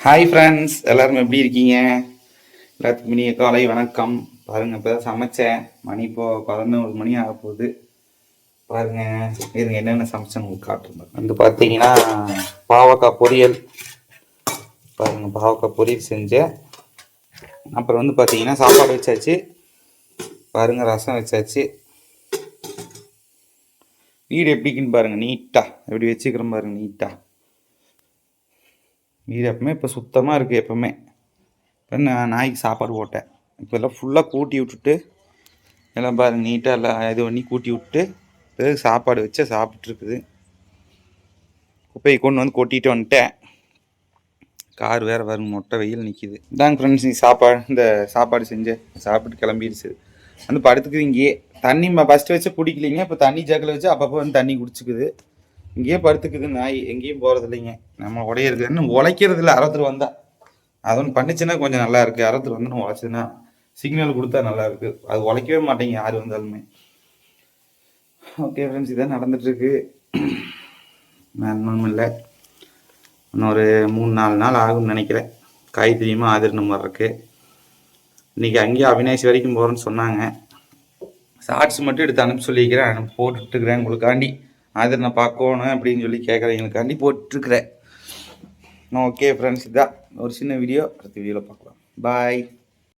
Hi friends, எல்லோரும் எப்படி இருக்கீங்க? எல்லாத்துக்கும் இனிய காலை வணக்கம். பாருங்கள், இப்போ தான் சமைச்சேன். மணி இப்போது 11 மணி ஆக போகுது. பாருங்கள், இதுங்க என்னென்ன சமைச்சேன்னு உங்களுக்கு காட்டுறேன். வந்து பார்த்தீங்கன்னா பாவக்காய் பொரியல். பாருங்கள், பாவக்காய் பொரியல் செஞ்சேன். அப்புறம் வந்து பார்த்தீங்கன்னா சாப்பாடு வச்சாச்சு. பாருங்கள், ரசம் வச்சாச்சு. வீடு எப்படிக்குன்னு பாருங்கள், நீட்டாக எப்படி வச்சுக்கிறோம் பாருங்கள், நீட்டாக. வீடு எப்பவுமே இப்போ சுத்தமாக இருக்குது. எப்போவுமே இப்போ நான் நாய்க்கு சாப்பாடு போட்டேன். இப்போ எல்லாம் ஃபுல்லாக கூட்டி விட்டுட்டு எல்லாம் பாருங்கள் நீட்டாக எல்லாம் இது பண்ணி கூட்டி விட்டு பிறகு சாப்பாடு வச்சு சாப்பிட்ருக்குது. குப்பையை கொண்டு வந்து கொட்டிட்டு வந்துட்டேன். கார் வேறு வரும், மொட்டை வெயில் நிற்கிது. இதாங்க ஃப்ரெண்ட்ஸ், நீ இந்த சாப்பாடு செஞ்சு சாப்பிட்டு கிளம்பிடுச்சு. வந்து படுத்துக்குது இங்கேயே. தண்ணி ஃபஸ்ட்டு வச்சு பிடிக்கலிங்க. இப்போ தண்ணி ஜாக்கில் வச்சு அப்பப்போ வந்து தண்ணி குடிச்சிக்குது. இங்கேயே படுத்துக்குது நாய், எங்கேயும் போகிறது இல்லைங்க. நம்ம உடைய இருக்குதுன்னு உழைக்கிறது இல்லை. அறத்துட்டு வந்தால் அது ஒன்று பண்ணிச்சுன்னா கொஞ்சம் நல்லா இருக்குது. அறத்துட்டு வந்து உழைச்சதுன்னா சிக்னல் கொடுத்தா நல்லா இருக்குது. அது உழைக்கவே மாட்டேங்க யார் வந்தாலுமே. ஓகே ஃப்ரெண்ட்ஸ், இதான் நடந்துட்டுருக்கு. நான் ஒன்றும் இல்லை. இன்னொரு 3-4 நாள் ஆகும்னு நினைக்கிறேன். காய்கறியுமா ஆதிரணம் வர்றதுக்கு. இன்றைக்கி அங்கேயே அவினாசி வரைக்கும் போகிறேன்னு சொன்னாங்க. ஷார்ட்ஸ் மட்டும் எடுத்து அனுப்பி சொல்லிக்கிறேன். போட்டுட்ருக்குறேன் உங்களுக்காண்டி. ஆதிரணை பார்க்கணும் அப்படின்னு சொல்லி கேட்குறவங்களுக்காண்டி போட்டுருக்குறேன். ஓகே ஃப்ரெண்ட்ஸ், இதான் ஒரு சின்ன வீடியோ. அடுத்த வீடியோவில் பார்க்கலாம். பாய்.